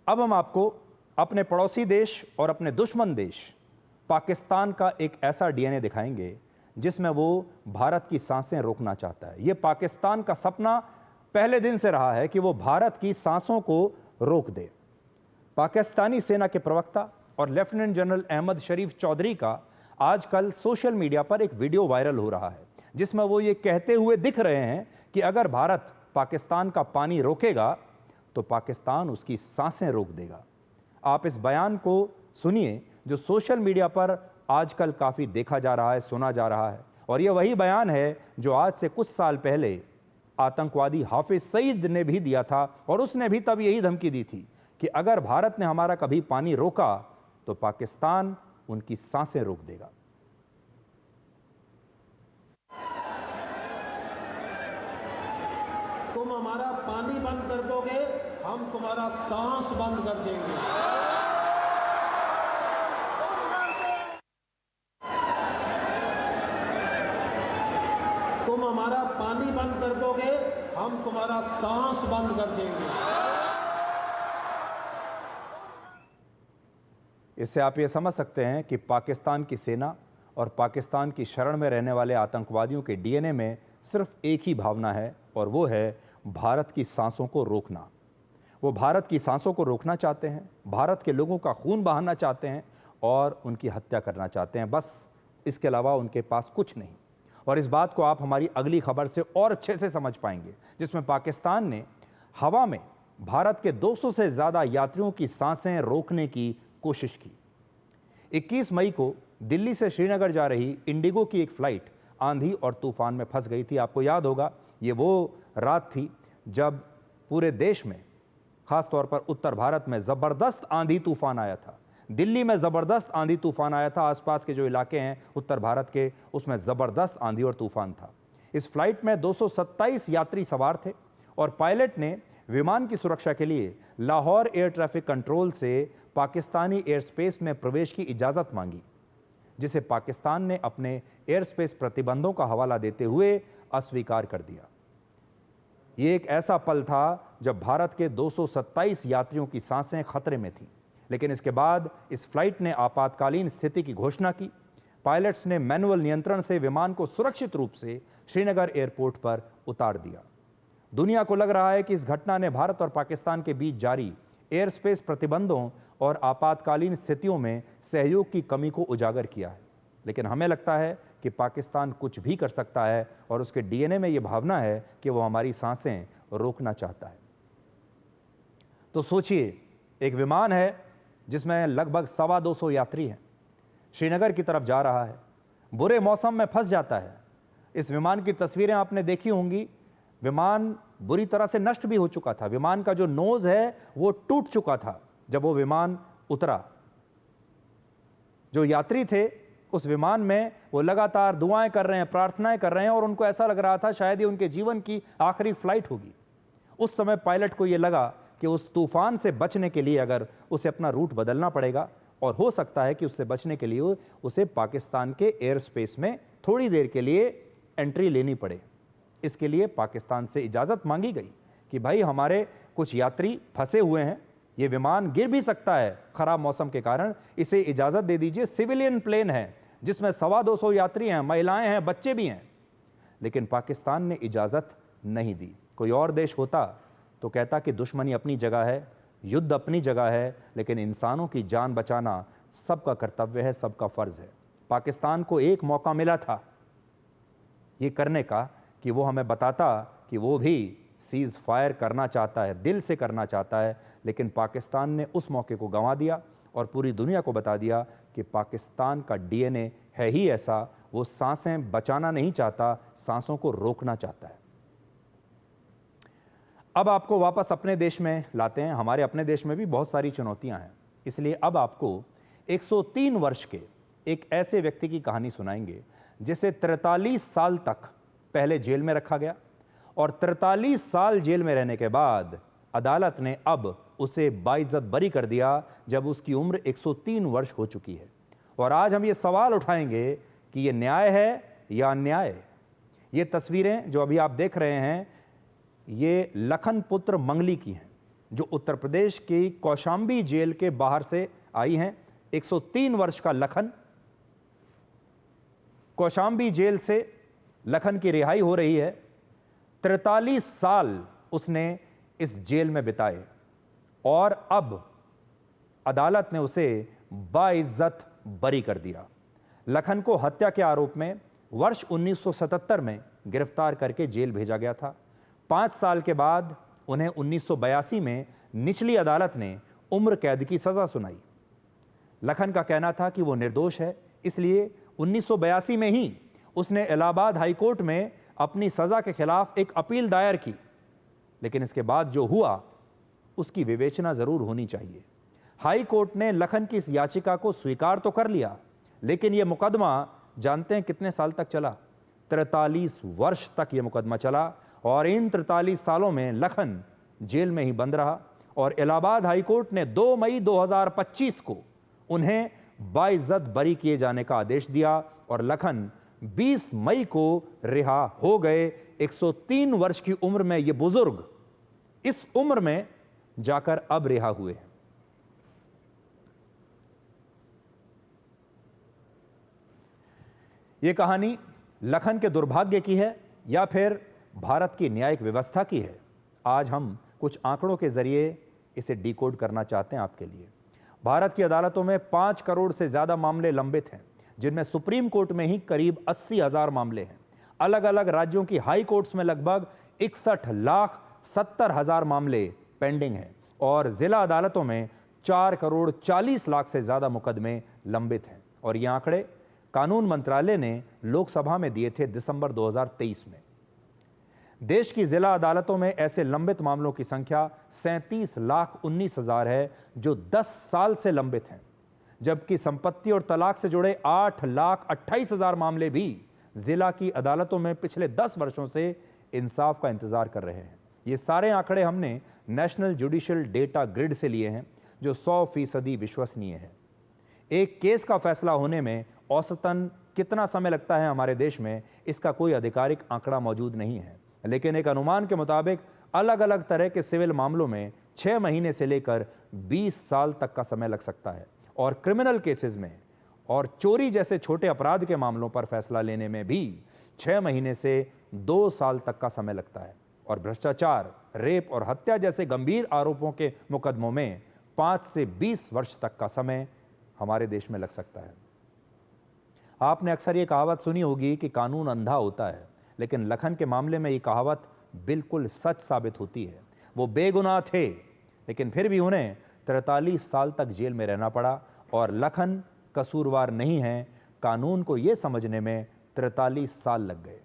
अब हम आपको अपने पड़ोसी देश और अपने दुश्मन देश पाकिस्तान का एक ऐसा डीएनए दिखाएंगे जिसमें वो भारत की सांसें रोकना चाहता है। ये पाकिस्तान का सपना पहले दिन से रहा है कि वो भारत की सांसों को रोक दे। पाकिस्तानी सेना के प्रवक्ता और लेफ्टिनेंट जनरल अहमद शरीफ चौधरी का आजकल सोशल मीडिया पर एक वीडियो वायरल हो रहा है जिसमें वो ये कहते हुए दिख रहे हैं कि अगर भारत पाकिस्तान का पानी रोकेगा तो पाकिस्तान उसकी सांसें रोक देगा। आप इस बयान को सुनिए जो सोशल मीडिया पर आजकल काफ़ी देखा जा रहा है, सुना जा रहा है, और यह वही बयान है जो आज से कुछ साल पहले आतंकवादी हाफिज सईद ने भी दिया था, और उसने भी तब यही धमकी दी थी कि अगर भारत ने हमारा कभी पानी रोका तो पाकिस्तान उनकी सांसें रोक देगा। तुम हमारा पानी बंद कर दोगे, हम तुम्हारा सांस बंद कर देंगे। तुम हमारा पानी बंद कर दोगे, हम तुम्हारा सांस बंद कर देंगे। इससे आप ये समझ सकते हैं कि पाकिस्तान की सेना और पाकिस्तान की शरण में रहने वाले आतंकवादियों के डीएनए में सिर्फ एक ही भावना है, और वो है भारत की सांसों को रोकना। वो भारत की सांसों को रोकना चाहते हैं, भारत के लोगों का खून बहाना चाहते हैं और उनकी हत्या करना चाहते हैं। बस इसके अलावा उनके पास कुछ नहीं। और इस बात को आप हमारी अगली खबर से और अच्छे से समझ पाएंगे, जिसमें पाकिस्तान ने हवा में भारत के 200 से ज़्यादा यात्रियों की सांसें रोकने की कोशिश की। 21 मई को दिल्ली से श्रीनगर जा रही इंडिगो की एक फ्लाइट आंधी और तूफान में फंस गई थी। आपको याद होगा, ये वो रात थी जब पूरे देश में, खास तौर पर उत्तर भारत में ज़बरदस्त आंधी तूफान आया था। दिल्ली में ज़बरदस्त आंधी तूफान आया था, आसपास के जो इलाके हैं उत्तर भारत के, उसमें ज़बरदस्त आंधी और तूफान था। इस फ्लाइट में 227 यात्री सवार थे और पायलट ने विमान की सुरक्षा के लिए लाहौर एयर ट्रैफिक कंट्रोल से पाकिस्तानी एयर स्पेस में प्रवेश की इजाज़त मांगी, जिसे पाकिस्तान ने अपने एयर स्पेस प्रतिबंधों का हवाला देते हुए अस्वीकार कर दिया। ये एक ऐसा पल था जब भारत के 227 यात्रियों की सांसें खतरे में थीं, लेकिन इसके बाद इस फ्लाइट ने आपातकालीन स्थिति की घोषणा की। पायलट्स ने मैनुअल नियंत्रण से विमान को सुरक्षित रूप से श्रीनगर एयरपोर्ट पर उतार दिया। दुनिया को लग रहा है कि इस घटना ने भारत और पाकिस्तान के बीच जारी एयर स्पेस प्रतिबंधों और आपातकालीन स्थितियों में सहयोग की कमी को उजागर किया है, लेकिन हमें लगता है कि पाकिस्तान कुछ भी कर सकता है और उसके डीएनए में यह भावना है कि वो हमारी सांसें रोकना चाहता है। तो सोचिए, एक विमान है जिसमें लगभग 225 यात्री हैं, श्रीनगर की तरफ जा रहा है, बुरे मौसम में फंस जाता है। इस विमान की तस्वीरें आपने देखी होंगी। विमान बुरी तरह से नष्ट भी हो चुका था, विमान का जो नोज है वो टूट चुका था जब वो विमान उतरा। जो यात्री थे उस विमान में वो लगातार दुआएं कर रहे हैं, प्रार्थनाएं कर रहे हैं, और उनको ऐसा लग रहा था शायद ये उनके जीवन की आखिरी फ्लाइट होगी। उस समय पायलट को ये लगा कि उस तूफान से बचने के लिए अगर उसे अपना रूट बदलना पड़ेगा, और हो सकता है कि उससे बचने के लिए उसे पाकिस्तान के एयर स्पेस में थोड़ी देर के लिए एंट्री लेनी पड़े। इसके लिए पाकिस्तान से इजाज़त मांगी गई कि भाई हमारे कुछ यात्री फंसे हुए हैं, ये विमान गिर भी सकता है खराब मौसम के कारण, इसे इजाज़त दे दीजिए। सिविलियन प्लेन है जिसमें 225 यात्री हैं, महिलाएं हैं, बच्चे भी हैं। लेकिन पाकिस्तान ने इजाज़त नहीं दी। कोई और देश होता तो कहता कि दुश्मनी अपनी जगह है, युद्ध अपनी जगह है, लेकिन इंसानों की जान बचाना सबका कर्तव्य है, सबका फ़र्ज़ है। पाकिस्तान को एक मौका मिला था ये करने का कि वो हमें बताता कि वो भी सीज़ फायर करना चाहता है, दिल से करना चाहता है, लेकिन पाकिस्तान ने उस मौके को गंवा दिया और पूरी दुनिया को बता दिया कि पाकिस्तान का डीएनए है ही ऐसा, वो सांसें बचाना नहीं चाहता, सांसों को रोकना चाहता है। अब आपको वापस अपने देश में लाते हैं। हमारे अपने देश में भी बहुत सारी चुनौतियां हैं, इसलिए अब आपको 103 वर्ष के एक ऐसे व्यक्ति की कहानी सुनाएंगे जिसे 43 साल तक पहले जेल में रखा गया, और 43 साल जेल में रहने के बाद अदालत ने अब उसे बाइज्जत बरी कर दिया जब उसकी उम्र 103 वर्ष हो चुकी है। और आज हम ये सवाल उठाएंगे कि ये न्याय है या अन्याय। ये तस्वीरें जो अभी आप देख रहे हैं ये लखन पुत्र मंगली की हैं। जो उत्तर प्रदेश की कौशाम्बी जेल के बाहर से आई हैं। 103 वर्ष का लखन, कौशाम्बी जेल से लखन की रिहाई हो रही है। 43 साल उसने इस जेल में बिताए और अब अदालत ने उसे बाइज्जत बरी कर दिया। लखन को हत्या के आरोप में वर्ष 1977 में गिरफ्तार करके जेल भेजा गया था। 5 साल के बाद उन्हें 1982 में निचली अदालत ने उम्र कैद की सजा सुनाई। लखन का कहना था कि वो निर्दोष है, इसलिए 1982 में ही उसने इलाहाबाद हाईकोर्ट में अपनी सजा के खिलाफ एक अपील दायर की। लेकिन इसके बाद जो हुआ उसकी विवेचना जरूर होनी चाहिए। हाई कोर्ट ने लखन की इस याचिका को स्वीकार तो कर लिया, लेकिन यह मुकदमा जानते हैं कितने साल तक चला? 43 वर्ष तक यह मुकदमा चला और इन 43 सालों में लखन जेल में ही बंद रहा और इलाहाबाद हाई कोर्ट ने 2 मई 2025 को उन्हें बाइज्जत बरी किए जाने का आदेश दिया और लखन 20 मई को रिहा हो गए। 103 वर्ष की उम्र में ये बुजुर्ग इस उम्र में जाकर अब रिहा हुए हैं। यह कहानी लखन के दुर्भाग्य की है या फिर भारत की न्यायिक व्यवस्था की है? आज हम कुछ आंकड़ों के जरिए इसे डिकोड करना चाहते हैं आपके लिए। भारत की अदालतों में 5 करोड़ से ज्यादा मामले लंबित हैं, जिनमें सुप्रीम कोर्ट में ही करीब 80,000 मामले हैं। अलग अलग राज्यों की हाई कोर्ट्स में लगभग 61,70,000 मामले पेंडिंग हैं और जिला अदालतों में 4 करोड़ 40 लाख से ज्यादा मुकदमे लंबित हैं। और ये आंकड़े कानून मंत्रालय ने लोकसभा में दिए थे दिसंबर 2023 में। देश की जिला अदालतों में ऐसे लंबित मामलों की संख्या 37,19,000 है, जो 10 साल से लंबित हैं, जबकि संपत्ति और तलाक से जुड़े 8,28,000 मामले भी जिला की अदालतों में पिछले 10 वर्षों से इंसाफ का इंतजार कर रहे हैं। ये सारे आंकड़े हमने नेशनल जुडिशियल डेटा ग्रिड से लिए हैं, जो 100% विश्वसनीय है। एक केस का फैसला होने में औसतन कितना समय लगता है हमारे देश में, इसका कोई आधिकारिक आंकड़ा मौजूद नहीं है, लेकिन एक अनुमान के मुताबिक अलग अलग तरह के सिविल मामलों में 6 महीने से लेकर 20 साल तक का समय लग सकता है और क्रिमिनल केसेस में और चोरी जैसे छोटे अपराध के मामलों पर फैसला लेने में भी 6 महीने से 2 साल तक का समय लगता है और भ्रष्टाचार, रेप और हत्या जैसे गंभीर आरोपों के मुकदमों में 5 से 20 वर्ष तक का समय हमारे देश में लग सकता है। आपने अक्सर ये कहावत सुनी होगी कि कानून अंधा होता है, लेकिन लखन के मामले में ये कहावत बिल्कुल सच साबित होती है। वो बेगुनाह थे, लेकिन फिर भी उन्हें 43 साल तक जेल में रहना पड़ा और लखन कसूरवार नहीं है। कानून को ये समझने में 43 साल लग गए।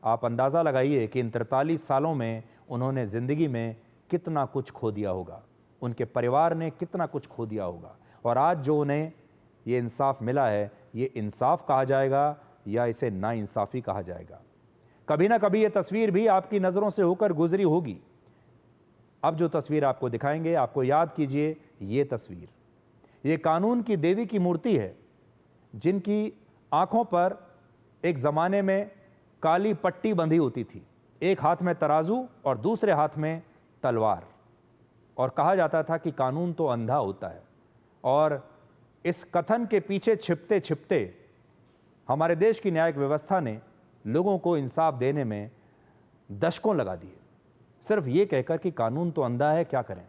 आप अंदाज़ा लगाइए कि इन 43 सालों में उन्होंने ज़िंदगी में कितना कुछ खो दिया होगा, उनके परिवार ने कितना कुछ खो दिया होगा और आज जो उन्हें ये इंसाफ मिला है, ये इंसाफ कहा जाएगा या इसे नाइंसाफ़ी कहा जाएगा? कभी ना कभी ये तस्वीर भी आपकी नज़रों से होकर गुजरी होगी। अब जो तस्वीर आपको दिखाएंगे, आपको याद कीजिए ये तस्वीर। ये कानून की देवी की मूर्ति है, जिनकी आंखों पर एक ज़माने में काली पट्टी बंधी होती थी, एक हाथ में तराजू और दूसरे हाथ में तलवार, और कहा जाता था कि कानून तो अंधा होता है। और इस कथन के पीछे छिपते छिपते हमारे देश की न्यायिक व्यवस्था ने लोगों को इंसाफ देने में दशकों लगा दिए, सिर्फ ये कहकर कि कानून तो अंधा है, क्या करें।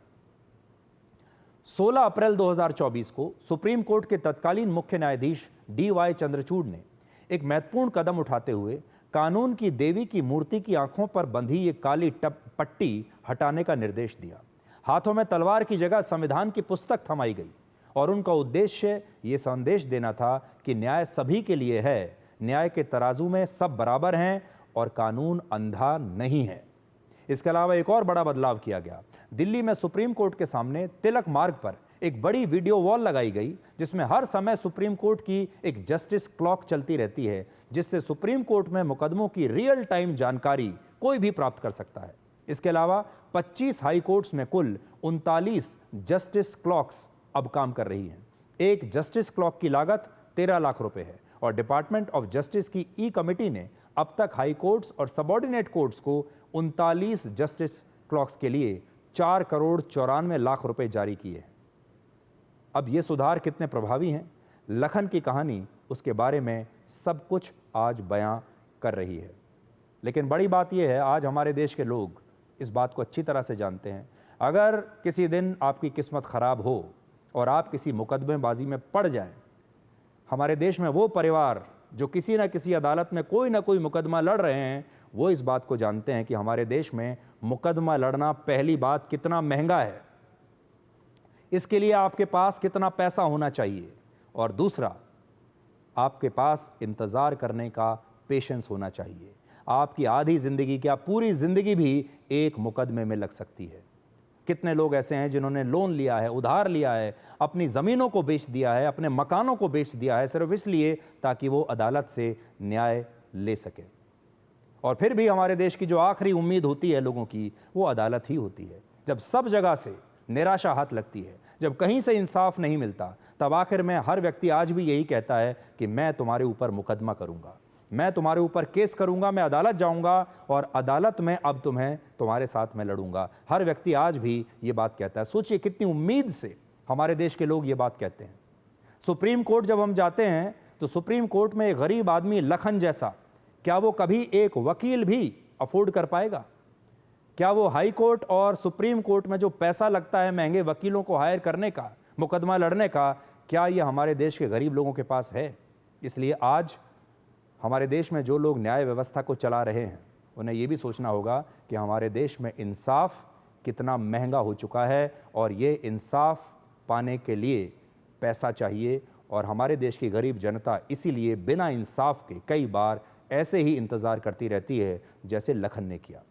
16 अप्रैल 2024 को सुप्रीम कोर्ट के तत्कालीन मुख्य न्यायाधीश DY चंद्रचूड़ ने एक महत्वपूर्ण कदम उठाते हुए कानून की देवी की मूर्ति की आंखों पर बंधी ये काली पट्टी हटाने का निर्देश दिया। हाथों में तलवार की जगह संविधान की पुस्तक थमाई गई और उनका उद्देश्य ये संदेश देना था कि न्याय सभी के लिए है, न्याय के तराजू में सब बराबर हैं और कानून अंधा नहीं है। इसके अलावा एक और बड़ा बदलाव किया गया। दिल्ली में सुप्रीम कोर्ट के सामने तिलक मार्ग पर एक बड़ी वीडियो वॉल लगाई गई, जिसमें हर समय सुप्रीम कोर्ट की एक जस्टिस क्लॉक चलती रहती है, जिससे सुप्रीम कोर्ट में मुकदमों की रियल टाइम जानकारी कोई भी प्राप्त कर सकता है। इसके अलावा 25 हाई कोर्ट्स में कुल 39 जस्टिस क्लॉक्स अब काम कर रही हैं। एक जस्टिस क्लॉक की लागत 13 लाख रुपए है और डिपार्टमेंट ऑफ जस्टिस की ई कमेटी ने अब तक हाई कोर्ट्स और सबऑर्डिनेट कोर्ट्स को 39 जस्टिस क्लॉक्स के लिए 4,94,00,000 रुपए जारी किए। अब ये सुधार कितने प्रभावी हैं, लखन की कहानी उसके बारे में सब कुछ आज बयां कर रही है। लेकिन बड़ी बात यह है, आज हमारे देश के लोग इस बात को अच्छी तरह से जानते हैं, अगर किसी दिन आपकी किस्मत खराब हो और आप किसी मुकदमेबाजी में पड़ जाएं, हमारे देश में वो परिवार जो किसी न किसी अदालत में कोई ना कोई मुकदमा लड़ रहे हैं, वो इस बात को जानते हैं कि हमारे देश में मुकदमा लड़ना पहली बात कितना महंगा है, इसके लिए आपके पास कितना पैसा होना चाहिए, और दूसरा आपके पास इंतज़ार करने का पेशेंस होना चाहिए। आपकी आधी ज़िंदगी क्या पूरी ज़िंदगी भी एक मुकदमे में लग सकती है। कितने लोग ऐसे हैं जिन्होंने लोन लिया है, उधार लिया है, अपनी ज़मीनों को बेच दिया है, अपने मकानों को बेच दिया है, सिर्फ इसलिए ताकि वो अदालत से न्याय ले सके। और फिर भी हमारे देश की जो आखिरी उम्मीद होती है लोगों की, वो अदालत ही होती है। जब सब जगह से निराशा हाथ लगती है, जब कहीं से इंसाफ नहीं मिलता, तब आखिर में हर व्यक्ति आज भी यही कहता है कि मैं तुम्हारे ऊपर मुकदमा करूंगा, मैं तुम्हारे ऊपर केस करूंगा, मैं अदालत जाऊंगा और अदालत में अब तुम्हारे साथ में लड़ूंगा। हर व्यक्ति आज भी ये बात कहता है। सोचिए कितनी उम्मीद से हमारे देश के लोग ये बात कहते हैं। सुप्रीम कोर्ट जब हम जाते हैं तो सुप्रीम कोर्ट में एक गरीब आदमी लखन जैसा, क्या वो कभी एक वकील भी अफोर्ड कर पाएगा? क्या वो हाई कोर्ट और सुप्रीम कोर्ट में जो पैसा लगता है महंगे वकीलों को हायर करने का, मुकदमा लड़ने का, क्या ये हमारे देश के गरीब लोगों के पास है? इसलिए आज हमारे देश में जो लोग न्याय व्यवस्था को चला रहे हैं, उन्हें ये भी सोचना होगा कि हमारे देश में इंसाफ कितना महंगा हो चुका है, और ये इंसाफ पाने के लिए पैसा चाहिए, और हमारे देश की गरीब जनता इसीलिए बिना इंसाफ के कई बार ऐसे ही इंतज़ार करती रहती है जैसे लखन ने किया।